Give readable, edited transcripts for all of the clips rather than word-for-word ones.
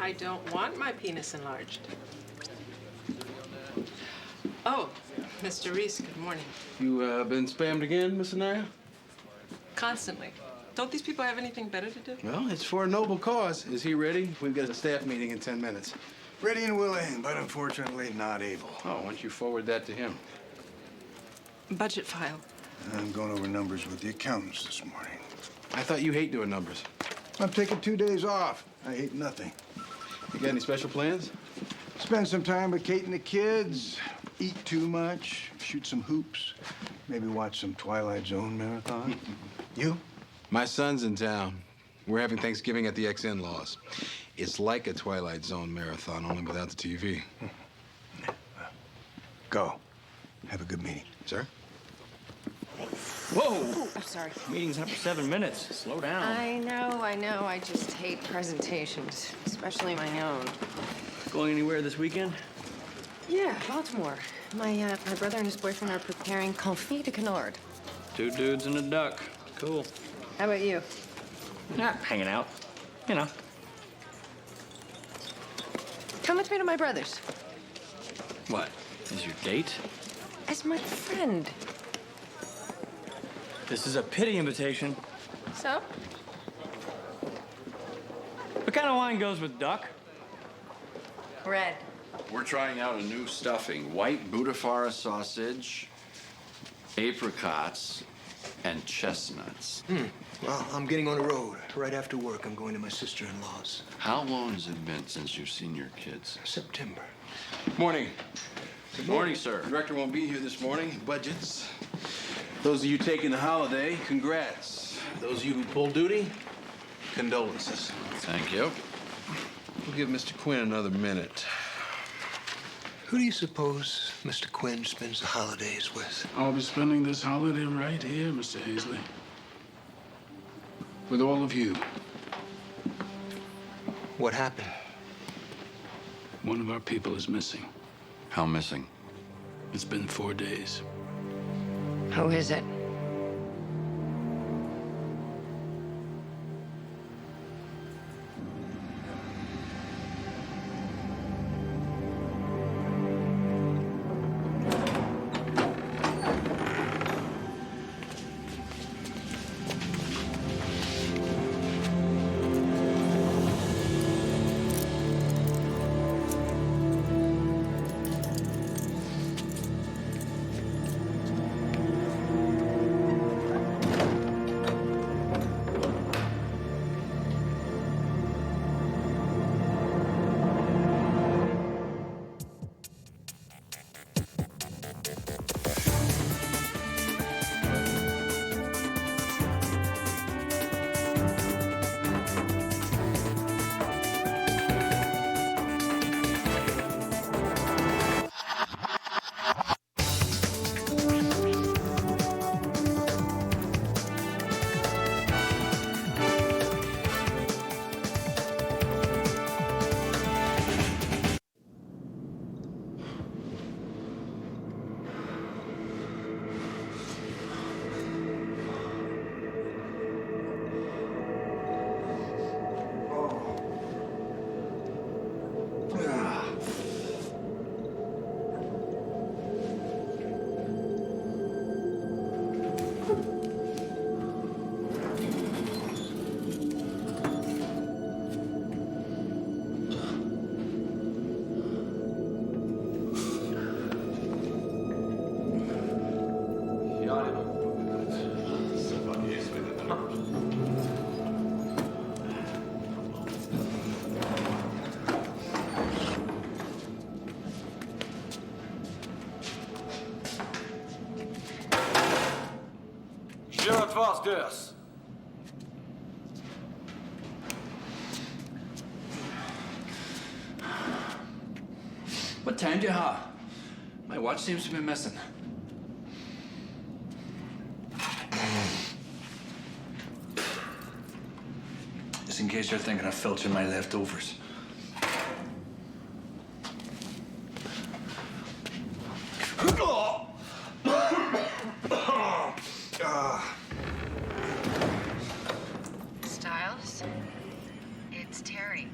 I don't want my penis enlarged. Oh, Mr. Reese, good morning. You been spammed again, Miss Anaya? Constantly. Don't these people have anything better to do? Well, it's for a noble cause. Is he ready? We've got a staff meeting in 10 minutes. Ready and willing, but unfortunately not able. Oh, why don't you forward that to him? Budget file. I'm going over numbers with the accountants this morning. I thought you hate doing numbers. I'm taking 2 days off. I hate nothing. You got any special plans? Spend some time with Kate and the kids, eat too much, shoot some hoops, maybe watch some Twilight Zone marathon. You? My son's in town. We're having Thanksgiving at the ex-in-laws. It's like a Twilight Zone marathon, only without the TV. Go. Have a good meeting. Sir? Whoa! Ooh, I'm sorry. Meeting's up for 7 minutes. Slow down. I know. I just hate presentations, especially my own. Going anywhere this weekend? Yeah, Baltimore. My brother and his boyfriend are preparing confit de canard. 2 dudes and a duck. Cool. How about you? Hanging out. You know. Come with me to my brother's. What? Is your date? As my friend. This is a pity invitation. So? What kind of wine goes with duck? Red. We're trying out a new stuffing. White Budafara sausage, apricots, and chestnuts. Well, I'm getting on the road. Right after work, I'm going to my sister-in-law's. How long has it been since you've seen your kids? September. Morning. Good morning, sir. The director won't be here this morning. Budgets. Those of you taking the holiday, congrats. Those of you who pulled duty, condolences. Thank you. We'll give Mr. Quinn another minute. Who do you suppose Mr. Quinn spends the holidays with? I'll be spending this holiday right here, Mr. Hazley. With all of you. What happened? One of our people is missing. How missing? It's been 4 days. Who is it? What time do you have? My watch seems to be missing. Just in case you're thinking of filching my leftovers. Styles? It's Terry.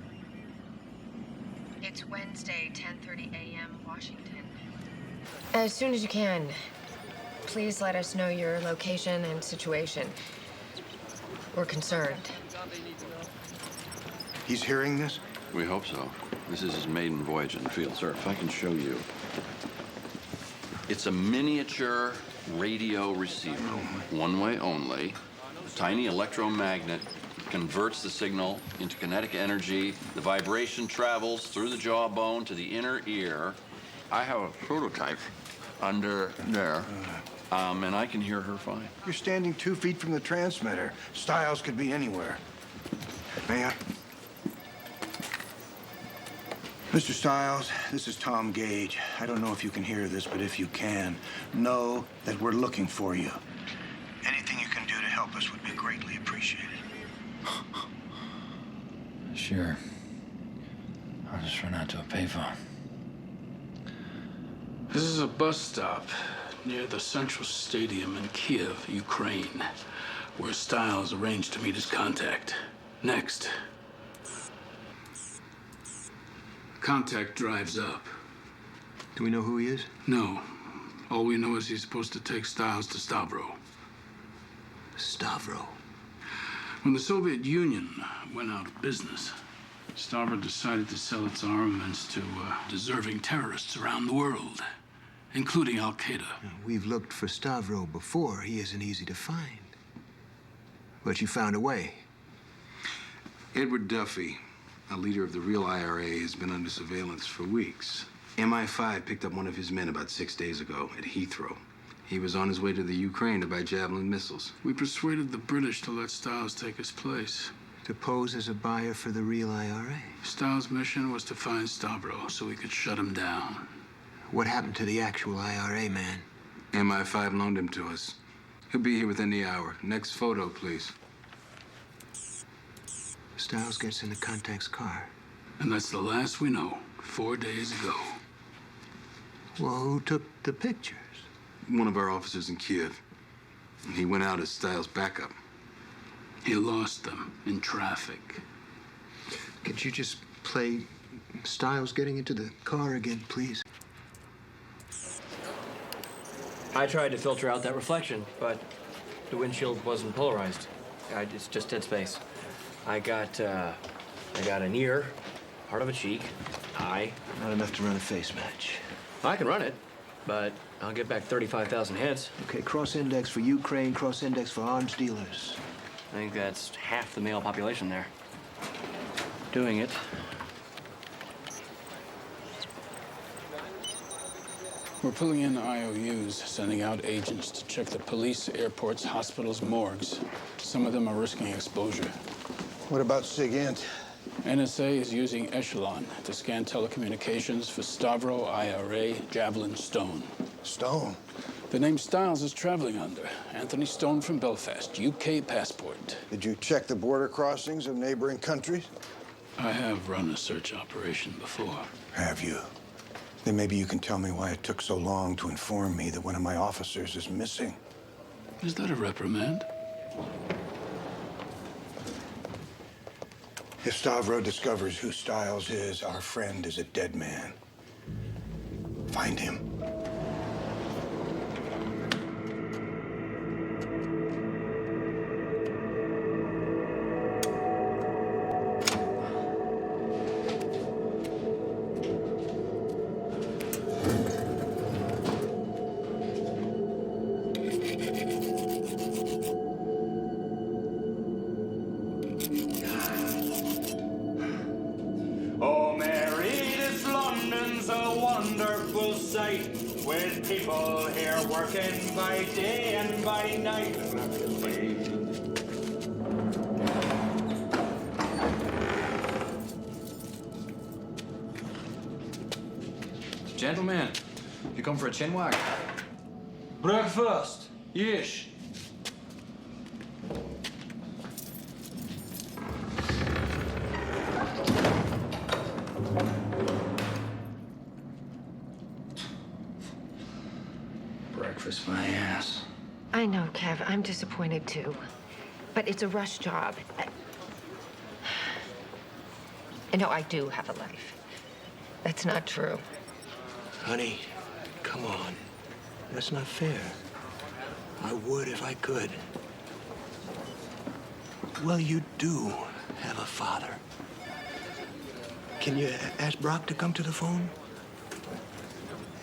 It's Wednesday, 10:30 a.m. Washington. As soon as you can, please let us know your location and situation. We're concerned. He's hearing this? We hope so. This is his maiden voyage in the field. Sir, if I can show you. It's a miniature radio receiver, one way only. A tiny electromagnet converts the signal into kinetic energy. The vibration travels through the jawbone to the inner ear. I have a prototype under there, and I can hear her fine. You're standing 2 feet from the transmitter. Styles could be anywhere. May I? Mr. Styles, this is Tom Gage. I don't know if you can hear this, but if you can, know that we're looking for you. Anything you can do to help us would be greatly appreciated. Sure. I'll just run out to a payphone. This is a bus stop near the Central Stadium in Kiev, Ukraine, where Styles arranged to meet his contact. Next. Contact drives up. Do we know who he is? No. All we know is he's supposed to take Styles to Stavro. Stavro. When the Soviet Union went out of business, Stavro decided to sell its armaments to deserving terrorists around the world, including Al-Qaeda. We've looked for Stavro before. He isn't easy to find. But you found a way. Edward Duffy, a leader of the real IRA, has been under surveillance for weeks. MI5 picked up one of his men about 6 days ago at Heathrow. He was on his way to the Ukraine to buy Javelin missiles. We persuaded the British to let Styles take his place. To pose as a buyer for the real IRA. Styles' mission was to find Stavro so we could shut him down. What happened to the actual IRA man? MI5 loaned him to us. He'll be here within the hour. Next photo, please. Styles gets in the contact's car. And that's the last we know, 4 days ago. Well, who took the pictures? One of our officers in Kiev. He went out as Styles' backup. He lost them in traffic. Could you just play Styles getting into the car again, please? I tried to filter out that reflection, but the windshield wasn't polarized. It's just dead space. I got an ear, part of a cheek, eye. Not enough to run a face match. I can run it, but I'll get back 35,000 hits. Okay, cross-index for Ukraine, cross-index for arms dealers. I think that's half the male population there. Doing it. We're pulling in IOUs, sending out agents to check the police, airports, hospitals, morgues. Some of them are risking exposure. What about SIGINT? NSA is using Echelon to scan telecommunications for Stavro, IRA, Javelin, Stone. Stone? The name Styles is traveling under. Anthony Stone from Belfast, UK passport. Did you check the border crossings of neighboring countries? I have run a search operation before. Have you? Then maybe you can tell me why it took so long to inform me that one of my officers is missing. Is that a reprimand? If Stavro discovers who Styles is, our friend is a dead man. Find him. Oh, Mary, this London's a wonderful sight, with people here working by day and by night. Gentlemen, you come for a chinwag? Breakfast, yes. Breakfast my ass. I know, Kev. I'm disappointed too. But it's a rush job. I know I do have a life. That's not true. Honey, come on. That's not fair. I would if I could. Well, you do have a father. Can you ask Brock to come to the phone?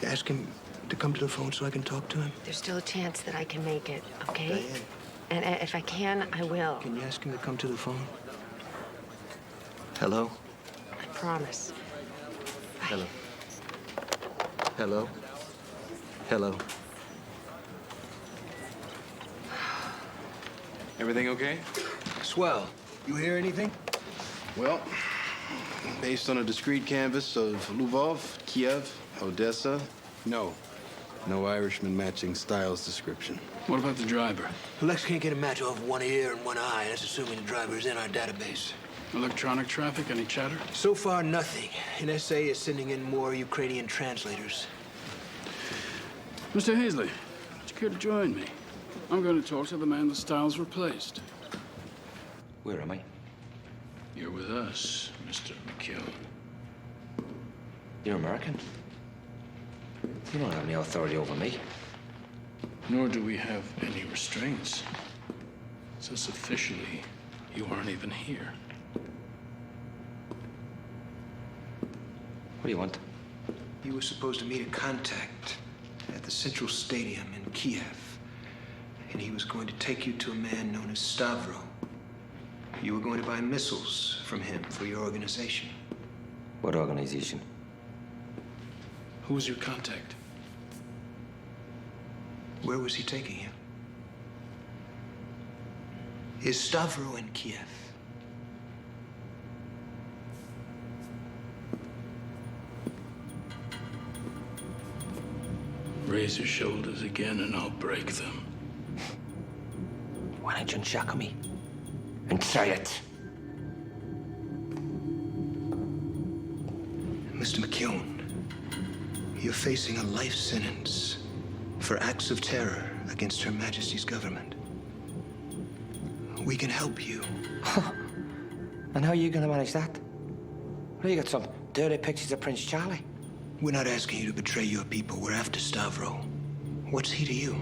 Ask him to come to the phone so I can talk to him? There's still a chance that I can make it, okay? Diane, And if I can, I will. can you ask him to come to the phone? Hello? I promise. Hello. Hello? Hello? Everything okay? Swell. You hear anything? Well, based on a discrete canvass of Lvov, Kiev, Odessa, no. No Irishman matching Styles' description. What about the driver? Lex can't get a match off one ear and one eye. That's assuming the driver is in our database. Electronic traffic, any chatter? So far, nothing. NSA is sending in more Ukrainian translators. Mr. Hazley, would you care to join me? I'm going to talk to the man the Styles replaced. Where am I? You're with us, Mr. McKeown. You're American. You don't have any authority over me. Nor do we have any restraints. Since officially, you aren't even here. What do you want? You were supposed to meet a contact at the Central Stadium in Kiev. And he was going to take you to a man known as Stavro. You were going to buy missiles from him for your organization. What organization? Who was your contact? Where was he taking you? Is Stavro in Kiev? Raise your shoulders again and I'll break them. Why don't you unshackle me? And try it. Mr. McKeown, you're facing a life sentence for acts of terror against Her Majesty's government. We can help you. And how are you going to manage that? Well, you got some dirty pictures of Prince Charlie. We're not asking you to betray your people. We're after Stavro. What's he to you?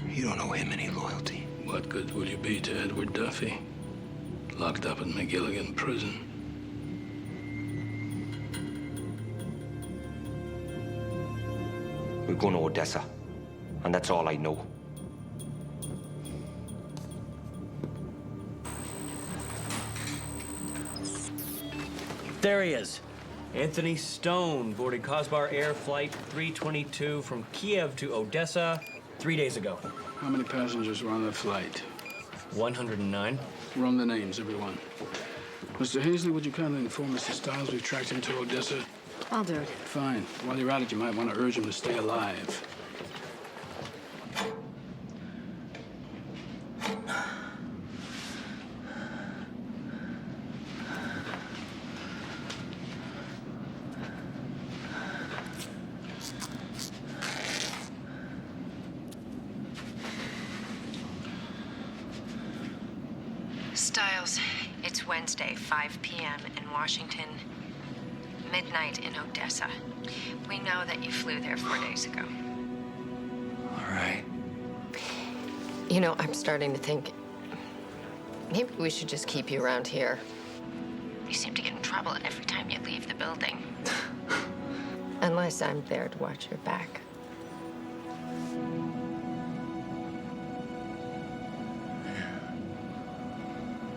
You don't owe him any loyalty. What good will you be to Edward Duffy? Locked up in McGilligan prison. We're going to Odessa. And that's all I know. There he is. Anthony Stone boarded Kosbar Air Flight 322 from Kiev to Odessa 3 days ago. How many passengers were on that flight? 109. Run the names, everyone. Mr. Hazley, would you kindly inform Mr. Styles we've tracked him to Odessa? I'll do it. Fine. While you're at it, you might want to urge him to stay alive. Styles, it's Wednesday, 5 p.m. in Washington, midnight in Odessa. We know that you flew there 4 days ago. All right. You know, I'm starting to think maybe we should just keep you around here. You seem to get in trouble every time you leave the building. Unless I'm there to watch your back.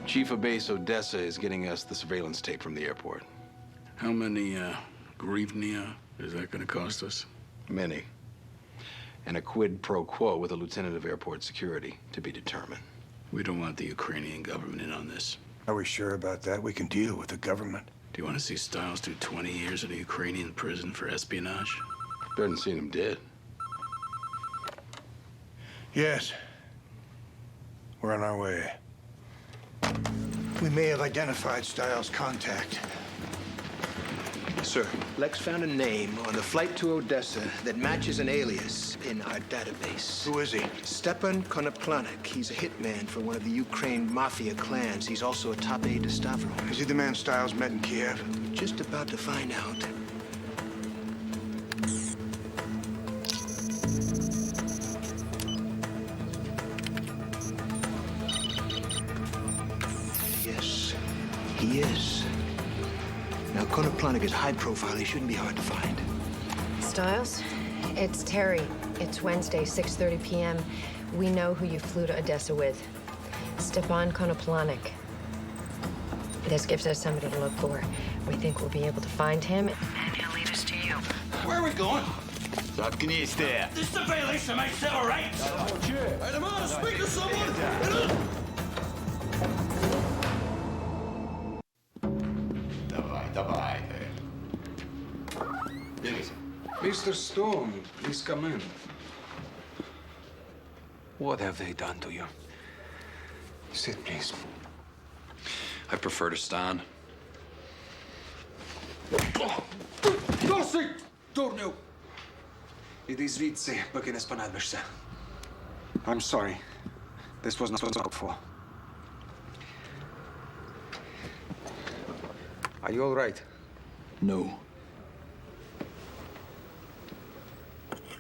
Chief of Base Odessa is getting us the surveillance tape from the airport. How many, grivnia is that going to cost us? Many. And a quid pro quo with a lieutenant of airport security to be determined. We don't want the Ukrainian government in on this. Are we sure about that? We can deal with the government. Do you want to see Styles do 20 years in a Ukrainian prison for espionage? Better than seeing him dead. Yes. We're on our way. We may have identified Styles' contact. Sir, Lex found a name on the flight to Odessa that matches an alias in our database. Who is he? Stepan Konoplanik. He's a hitman for one of the Ukraine mafia clans. He's also a top aide to Stavro. Is he the man Styles met in Kiev? Just about to find out. Yes, he is. Now, Konoplanik is high profile. He shouldn't be hard to find. Stiles, it's Terry. It's Wednesday, 6:30 p.m. We know who you flew to Odessa with. Stepan Konoplanik. This gives us somebody to look for. We think we'll be able to find him, and he'll lead us to you. Where are we going? This is a violation of my civil rights. Hey, come on, speak to someone! Давай. Mr. Stone, please come in. What have they done to you? Sit, please. I prefer to stand. Досить, дурню! Іди звідси, поки не спонадобишся. I'm sorry. This was not called for. Are you all right? No.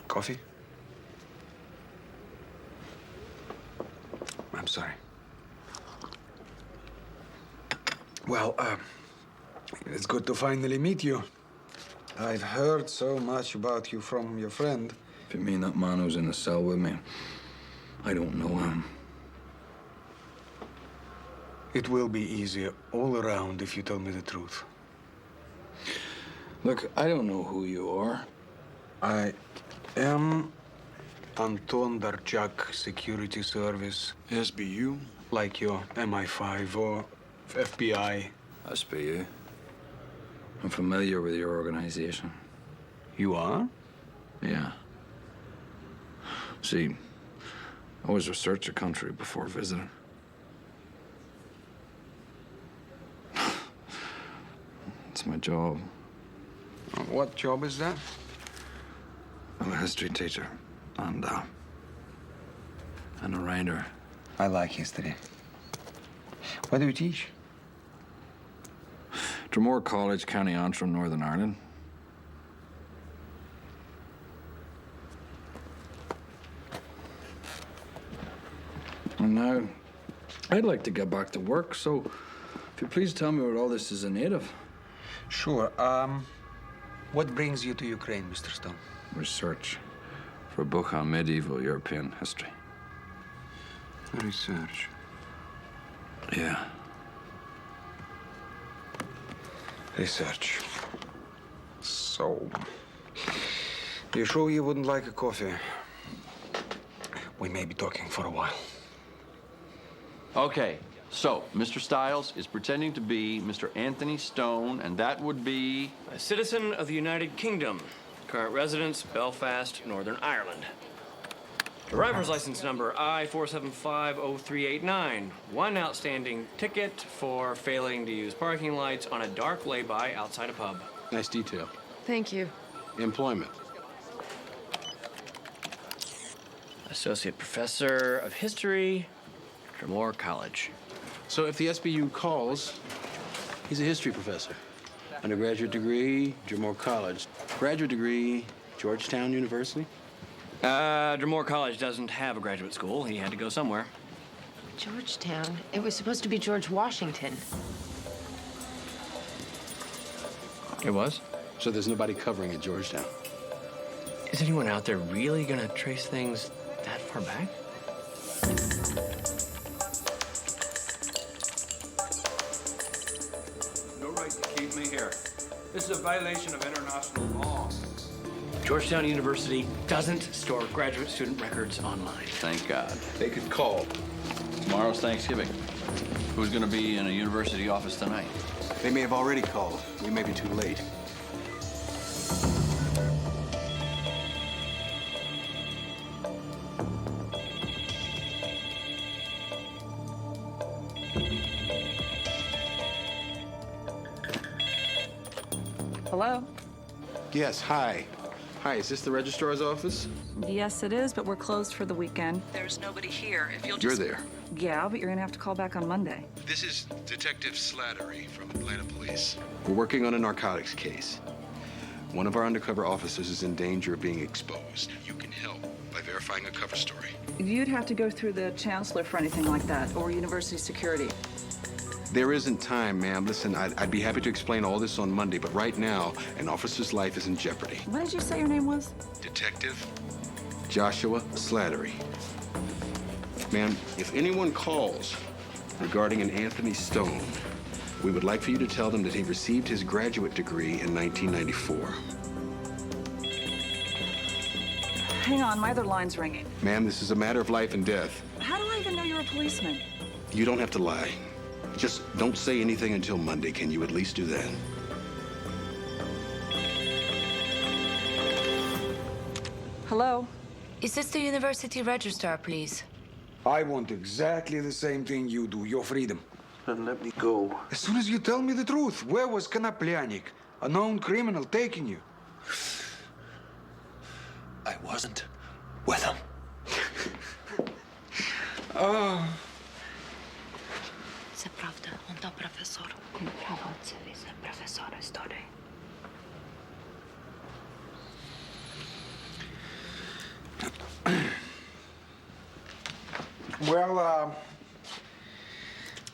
Coffee? I'm sorry. Well, it's good to finally meet you. I've heard so much about you from your friend. If you mean that man who's in the cell with me, I don't know him. It will be easier all around if you tell me the truth. Look, I don't know who you are. I am Anton Darchak, Security Service. SBU? Like your MI5 or FBI. SBU. I'm familiar with your organization. You are? Yeah. See, I always research a country before visiting. It's my job. What job is that? I'm a history teacher and a writer. I like history. What do you teach? Dromore College, County Antrim, Northern Ireland. And now, I'd like to get back to work, so if you please tell me what all this is in aid of. Sure. What brings you to Ukraine, Mr. Stone? Research for a book on medieval European history. Research. Yeah. Research. So, you sure you wouldn't like a coffee? We may be talking for a while. Okay, so Mr. Stiles is pretending to be Mr. Anthony Stone, and that would be... A citizen of the United Kingdom. Current residence, Belfast, Northern Ireland. Driver's license number I-4750389. One outstanding ticket for failing to use parking lights on a dark lay-by outside a pub. Nice detail. Thank you. Employment. Associate Professor of History, Dromore College. So if the SBU calls, he's a history professor. Undergraduate degree, Dromore College. Graduate degree, Georgetown University. Dromore College doesn't have a graduate school. He had to go somewhere. Georgetown? It was supposed to be George Washington. It was? So there's nobody covering at Georgetown. Is anyone out there really gonna trace things that far back? No right to keep me here. This is a violation of international law. Georgetown University doesn't store graduate student records online. Thank God. They could call. Tomorrow's Thanksgiving. Who's gonna be in a university office tonight? They may have already called. We may be too late. Hello? Yes, hi. Hi, is this the registrar's office? Yes, it is, but we're closed for the weekend. There's nobody here. If you'll You're just... there. Yeah, but you're gonna have to call back on Monday. This is Detective Slattery from Atlanta Police. We're working on a narcotics case. One of our undercover officers is in danger of being exposed. You can help by verifying a cover story. You'd have to go through the chancellor for anything like that, or university security. There isn't time, ma'am. Listen, I'd be happy to explain all this on Monday, but right now, an officer's life is in jeopardy. What did you say your name was? Detective Joshua Slattery. Ma'am, if anyone calls regarding an Anthony Stone, we would like for you to tell them that he received his graduate degree in 1994. Hang on, my other line's ringing. Ma'am, this is a matter of life and death. How do I even know you're a policeman? You don't have to lie. Just don't say anything until Monday. Can you at least do that? Hello? Is this the university registrar, please? I want exactly the same thing you do, your freedom. Then let me go. As soon as you tell me the truth, where was Konoplyannik? A known criminal taking you. I wasn't with him. Це правда, он то професор. Він право це віце-професор історії. Well,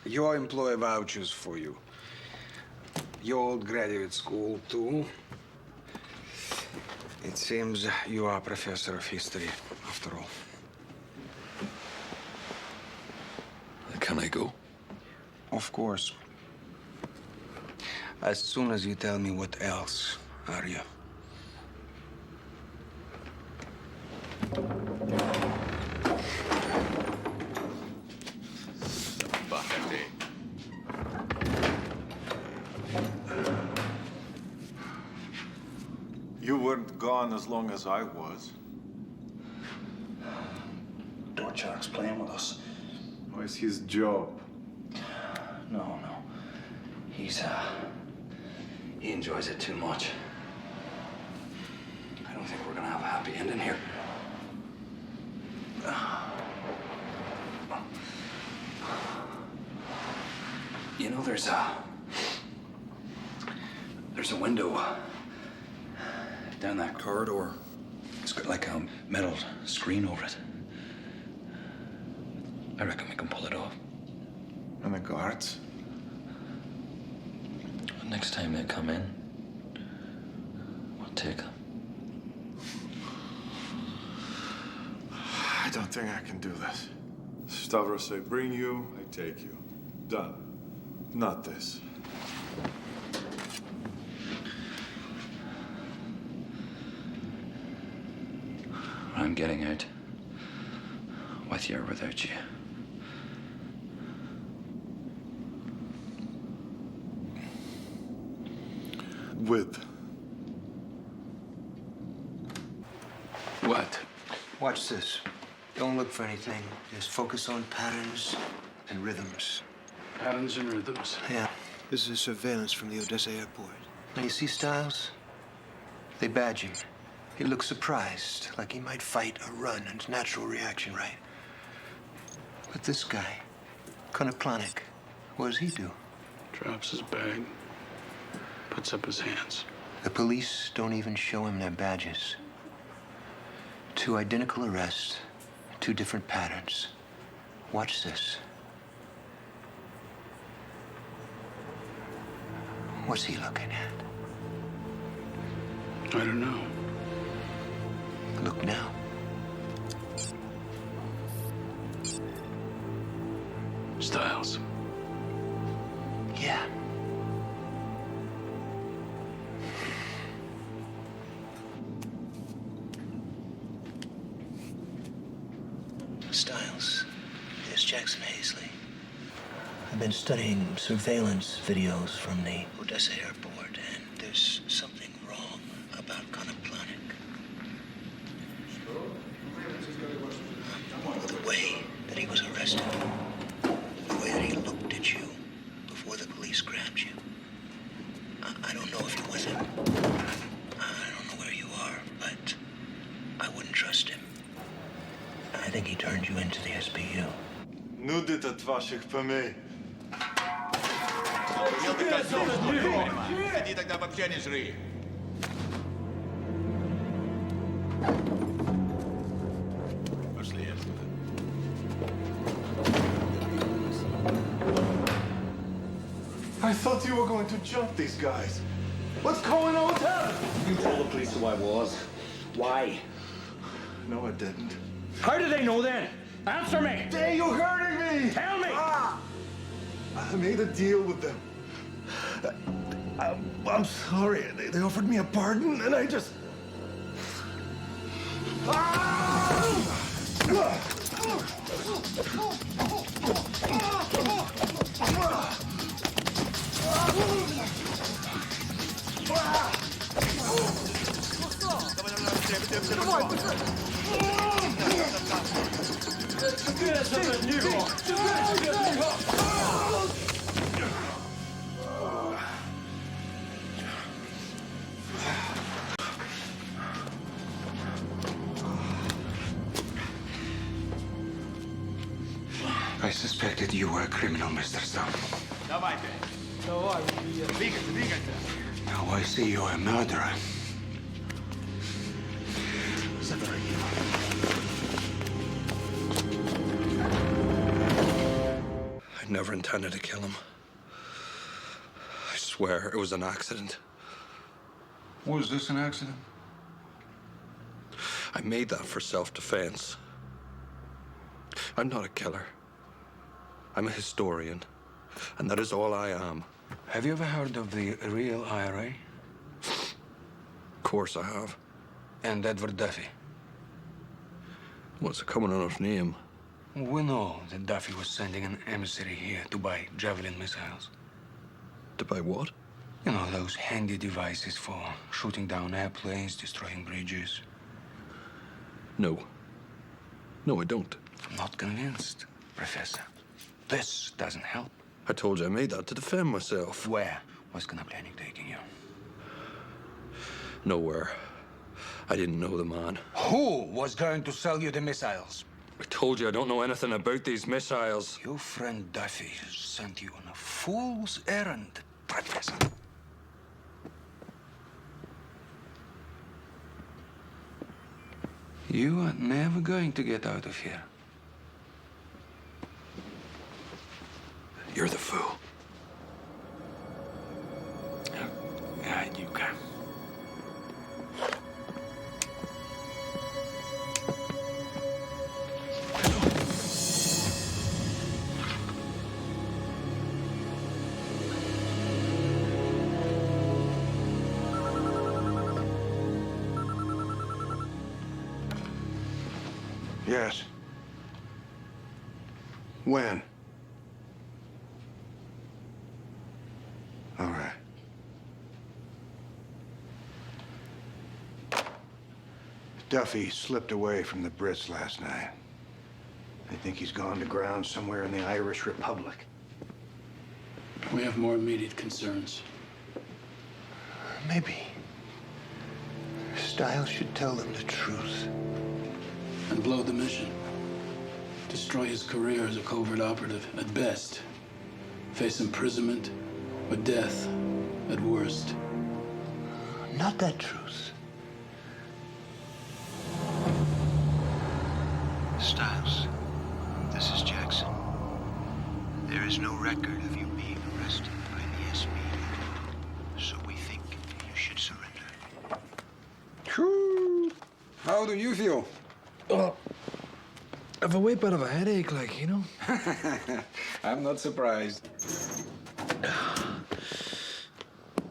your employer vouches for you. Your old graduate school, too. It seems you are a professor of history, after all. Can I go? Of course. As soon as you tell me what else are you. You weren't gone as long as I was. Dorchak's playing with us. Oh, it's his job. No. He enjoys it too much. I don't think we're gonna have a happy ending here. You know, there's a window down that corridor. It's got like a metal screen over it. I reckon we can pull it off. And the guards? Next time they come in, we'll take them. I don't think I can do this. Stavros, I bring you, I take you. Done. Not this. I'm getting out. With you or without you. With. What? Watch this. Don't look for anything. Just focus on patterns and rhythms. Patterns and rhythms. Yeah. This is a surveillance from the Odessa airport. Now, you see Styles? They badge him. He looks surprised, like he might fight or run, and it's natural reaction, right? But this guy, Konoplyannik, what does he do? Drops his bag, puts up his hands. The police don't even show him their badges. 2 identical arrests, 2 different patterns. Watch this. What's he looking at? I don't know. Look now. Styles. Yeah. Styles, here's Jackson Hazley. I've been studying surveillance videos from the Odessa airport, and there's something wrong about Konoplyannik. The way that he was arrested, the way that he looked at you before the police grabbed you. I I don't know if he was him. I don't know where you are, but I wouldn't trust him. I think he turned you into the SBU. Nudit от ваших помей. Иди тогда вообще не жри. Пошли отсюда. I thought you were going to jump these guys. What's going on with that? You told the police who I was. Why? No, I didn't. How did they know then? Answer me! Hey, you're hurting me! Tell me! I made a deal with them. I'm sorry. They offered me a pardon, and I just... I suspected you were a criminal, Mr. Stone. Давайте. Двигайся, двигайся. Now I see you're a murderer. I never intended to kill him. I swear it was an accident. Was this an accident? I made that for self-defense. I'm not a killer. I'm a historian, and that is all I am. Have you ever heard of the real IRA? Of course I have. And Edward Duffy? What's a common enough name? We know that Duffy was sending an emissary here to buy Javelin missiles. To buy what? You know, those handy devices for shooting down airplanes, destroying bridges. No. No, I don't. I'm not convinced, Professor. This doesn't help. I told you I made that to defend myself. Where was Gunnar planning taking you? Nowhere. I didn't know the man. Who was going to sell you the missiles? I told you I don't know anything about these missiles. Your friend Duffy sent you on a fool's errand, Professor. You are never going to get out of here. You're the fool. You can. Yes. When? All right. Duffy slipped away from the Brits last night. I think he's gone to ground somewhere in the Irish Republic. We have more immediate concerns. Maybe Stiles should tell them the truth. And blow the mission. Destroy his career as a covert operative at best. Face imprisonment or death at worst. Not that truth. Stiles, this is Jackson. There is no record of you being arrested by the SB, so we think you should surrender. How do you feel? Well, I have a way bit of a headache, like, you know? I'm not surprised.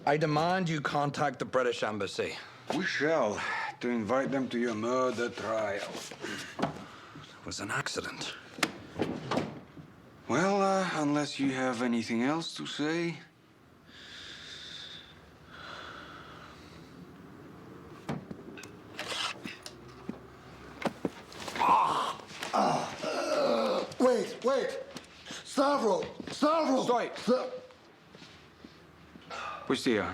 I demand you contact the British Embassy. We shall, to invite them to your murder trial. It was an accident. Well, unless you have anything else to say. Wait! Stavro! Sтой! Пусти ее.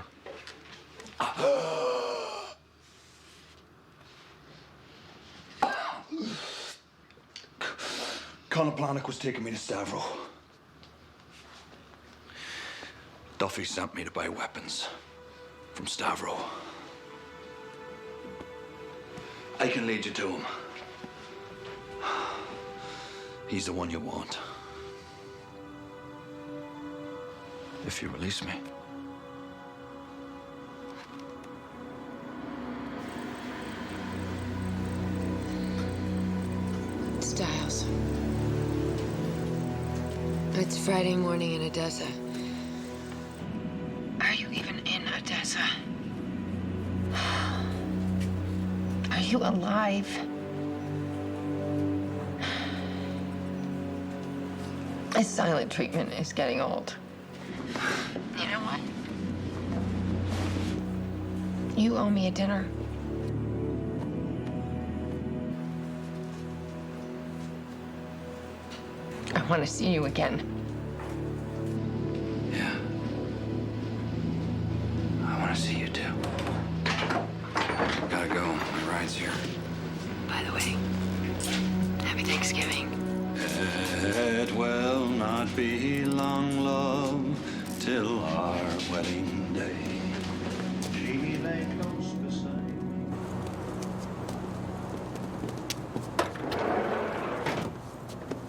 Colonel Planick was taking me to Stavro. Duffy sent me to buy weapons from Stavro. I can lead you to him. He's the one you want. If you release me. Styles. It's Friday morning in Odessa. Are you even in Odessa? Are you alive? This silent treatment is getting old. You know what? You owe me a dinner. I want to see you again. Yeah. I want to see you too. Gotta go. My ride's here. By the way, happy Thanksgiving. It will not be long, love, till our wedding day. She lay close beside me.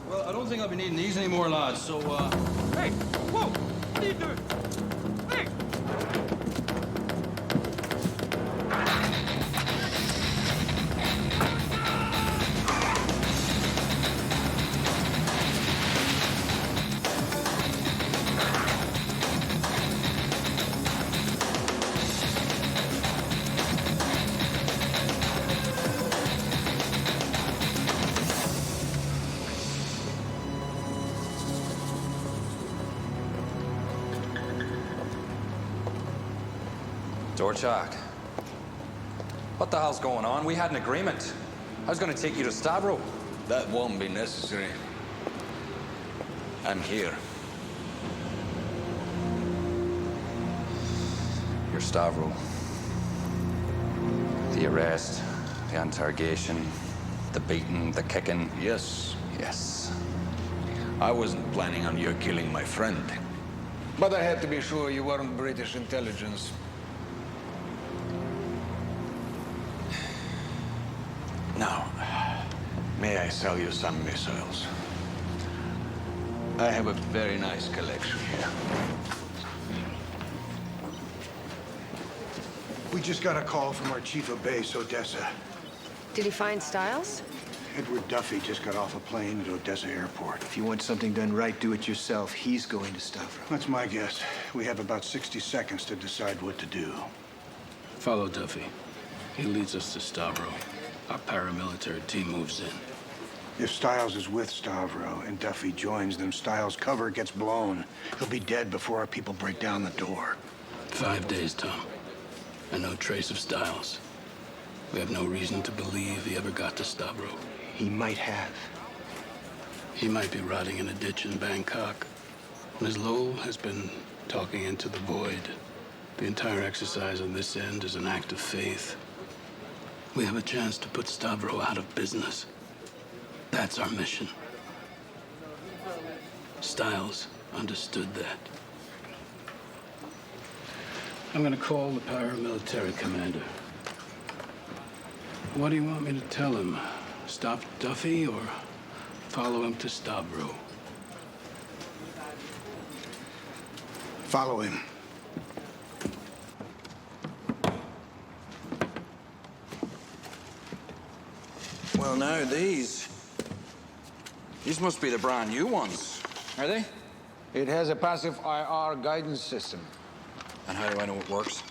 Well, I don't think I'll be needing these anymore, lads, so, Hey! Whoa! What are you doing? Hey! Dorchak. What the hell's going on? We had an agreement. I was going to take you to Stavro. That won't be necessary. I'm here. Your Stavro. The arrest, the interrogation, the beating, the kicking. Yes. Yes. I wasn't planning on you killing my friend. But I had to be sure you weren't British intelligence. Now, may I sell you some missiles? I have a very nice collection here. We just got a call from our chief of base, Odessa. Did he find Styles? Edward Duffy just got off a plane at Odessa Airport. If you want something done right, do it yourself. He's going to Stavro. That's my guess. We have about 60 seconds to decide what to do. Follow Duffy. He leads us to Stavro. Our paramilitary team moves in. If Styles is with Stavro and Duffy joins them, Styles' cover gets blown. He'll be dead before our people break down the door. 5 days, Tom. And no trace of Styles. We have no reason to believe he ever got to Stavro. He might have. He might be rotting in a ditch in Bangkok. Ms. Lowell has been talking into the void. The entire exercise on this end is an act of faith. We have a chance to put Stavro out of business. That's our mission. Styles understood that. I'm gonna call the paramilitary commander. What do you want me to tell him? Stop Duffy or follow him to Stavro? Follow him. Well, now, these must be the brand new ones, are they? It has a passive IR guidance system. And how do I know it works?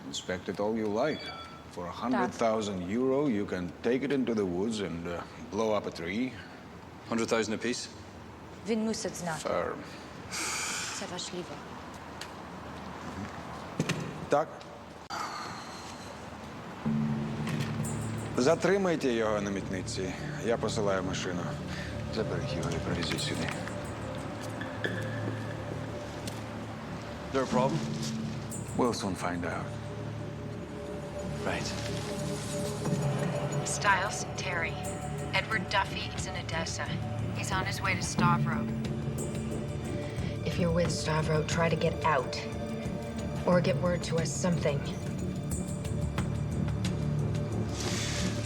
Inspect it all you like. For 100,000 euro, you can take it into the woods and blow up a tree. 100,000 apiece? Він мусить знати. Fair. Це важливо. Так. Затримайте його на митниці. Я посилаю машину. Заберіть його і привезіть сюди. There a problem? We'll soon find out. Right. Stiles, Terry. Edward Duffy is in Odessa. He's on his way to Stavro. If you're with Stavro, try to get out. Or get word to us something.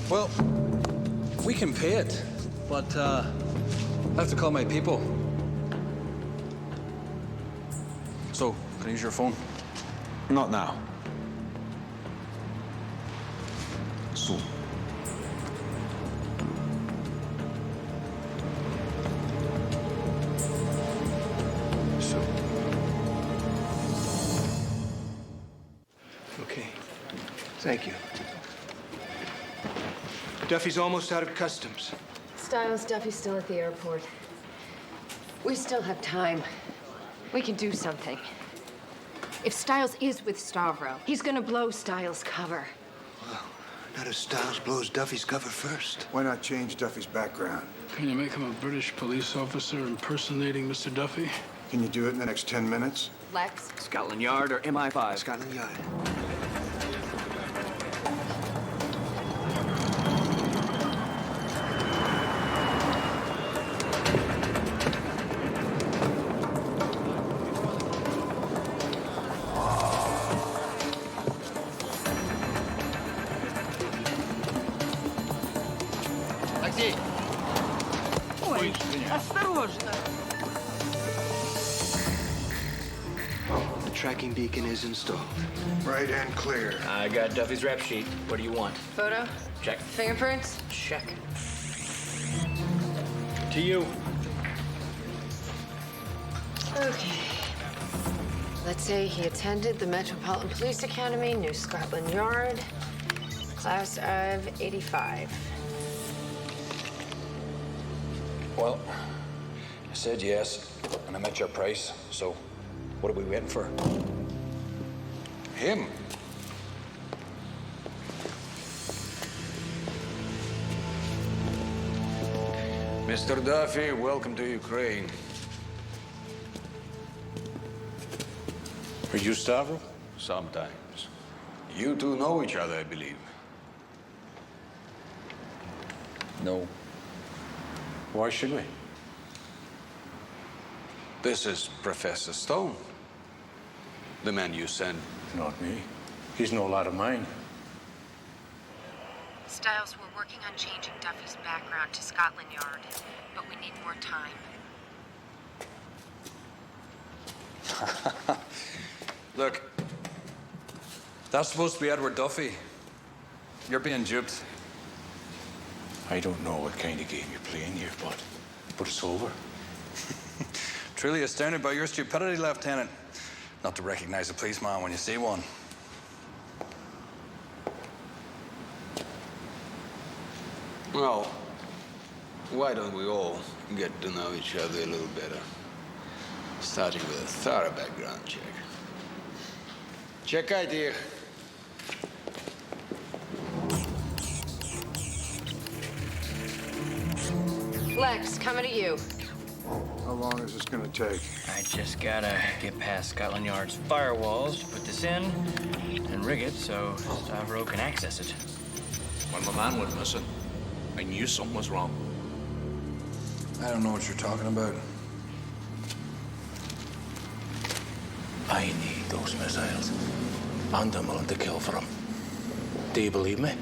Well, we can pay it, but I have to call my people. So, can I use your phone? Not now. Soon. Okay. Thank you. Duffy's almost out of customs. Stiles, Duffy's still at the airport. We still have time. We can do something. If Stiles is with Stavro, he's gonna blow Stiles' cover. Not if Stiles blows Duffy's cover first. Why not change Duffy's background? Can you make him a British police officer impersonating Mr. Duffy? Can you do it in the next 10 minutes? Lex? Scotland Yard or MI5? Scotland Yard. Такси! Ой, осторожно! The tracking beacon is installed. Right and clear. I got Duffy's rap sheet. What do you want? Photo? Check. Fingerprints? Check. To you. Okay. Let's say he attended the Metropolitan Police Academy, New Scotland Yard, class of 85. Well, I said yes, and I met your price, so what are we waiting for? Him? Mr. Duffy, welcome to Ukraine. Are you Stavro? Sometimes. You two know each other, I believe. No. Why should we? This is Professor Stone, the man you sent. Not me. He's no lad of mine. Stiles, we're working on changing Duffy's background to Scotland Yard, but we need more time. Look, that's supposed to be Edward Duffy. You're being duped. I don't know what kind of game you're playing here, but it's over. Truly astounded by your stupidity, Lieutenant. Not to recognize a policeman when you see one. Well, why don't we all get to know each other a little better? Starting with a thorough background check. Чекайте их. Lex, coming to you. How long is this gonna take? I just gotta get past Scotland Yard's firewalls to put this in and rig it so Stavro can access it. When my man went missing, I knew something was wrong. I don't know what you're talking about. I need those missiles. And I'm willing to kill for them. Do you believe me?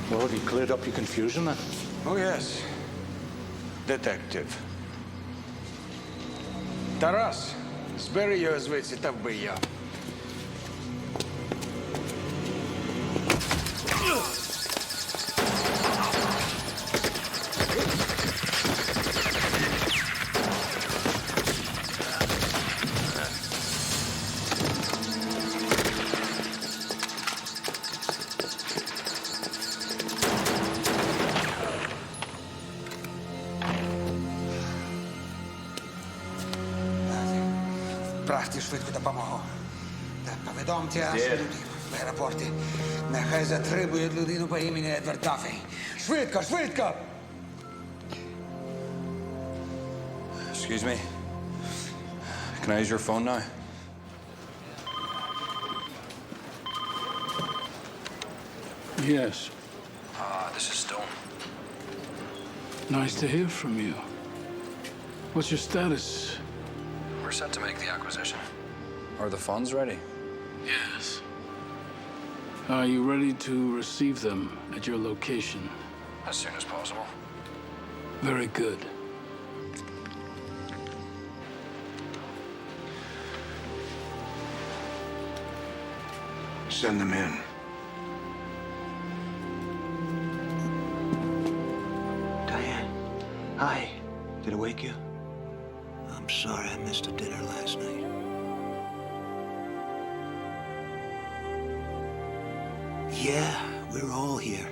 Well, have you cleared up your confusion then? Oh, yes. Detective. Тарас, збери його звідси та вбий його. Прахті швидко допомогу. Так, повідомте абсолютів в аеропорті. Нехай затримують людину по імені Едвард Даффі. Швидко, швидко! Excuse me. Can I use your phone now? Yes. This is Stone. Nice to hear from you. What's your status? We're set to make the acquisition. Are the funds ready? Yes. Are you ready to receive them at your location? As soon as possible. Very good. Send them in. Diane, hi. Did I wake you? I'm sorry I missed the dinner last night. Yeah, we're all here.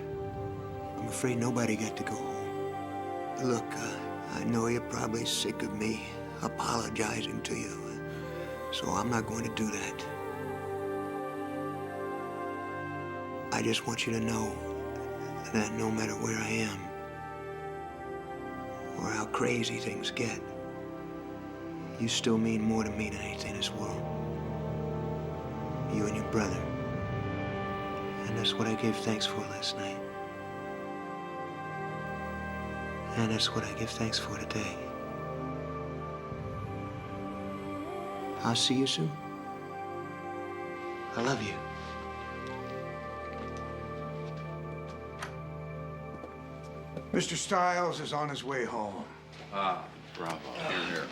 I'm afraid nobody got to go home. Look, I know you're probably sick of me apologizing to you, so I'm not going to do that. I just want you to know that no matter where I am, or how crazy things get, you still mean more to me than anything in this world. You and your brother. And that's what I gave thanks for last night. And that's what I give thanks for today. I'll see you soon. I love you. Mr. Stiles is on his way home. Ah, bravo. Here, here.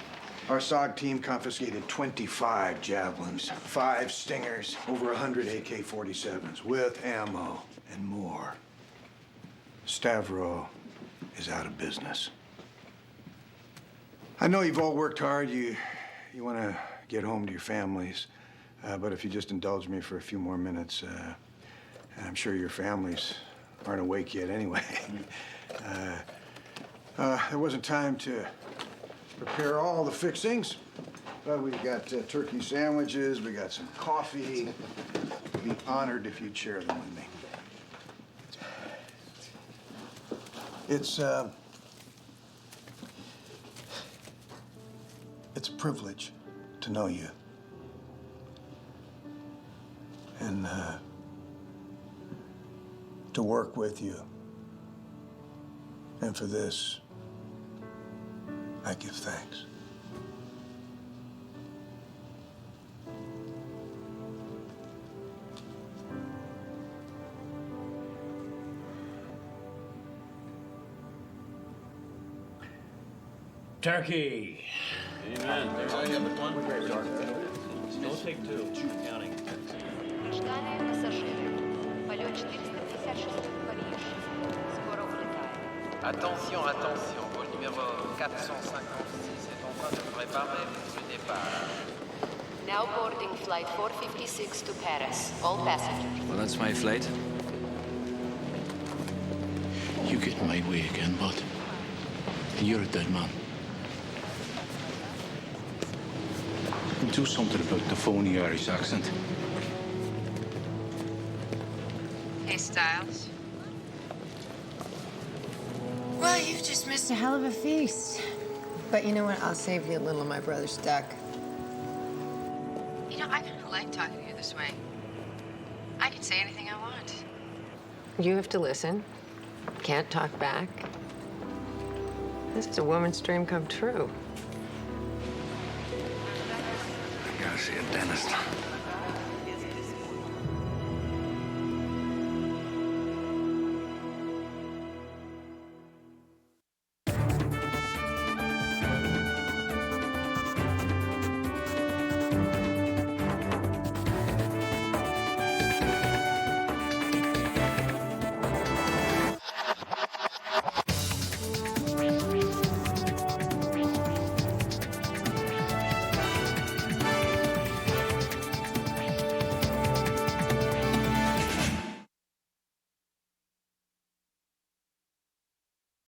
Our SOG team confiscated 25 javelins, 5 stingers, over 100 AK-47s, with ammo and more. Stavro is out of business. I know you've all worked hard. You want to get home to your families. But if you just indulge me for a few more minutes, I'm sure your families aren't awake yet anyway. There wasn't time to prepare all the fixings, but we got turkey sandwiches, we got some coffee. I'd be honored if you'd share them with me. It's a privilege to know you. And to work with you. And for this, I give thanks. Turkey. Amen. I have one. Don't take two. Counting. Внимание пассажиры. Полет 456 в Париж. Скоро улетаем. Attention, attention, vol numéro 456 est en train de préparer le départ. Now boarding flight 456 to Paris. All passengers. Well, that's my flight. You get in my way again, bud. And you're a dead man. Do something about the phony Irish accent. Hey, Stiles. Well, you've just missed a hell of a feast. But you know what? I'll save you a little of my brother's duck. You know, I kind of like talking to you this way. I can say anything I want. You have to listen. Can't talk back. This is a woman's dream come true. I gotta see a dentist.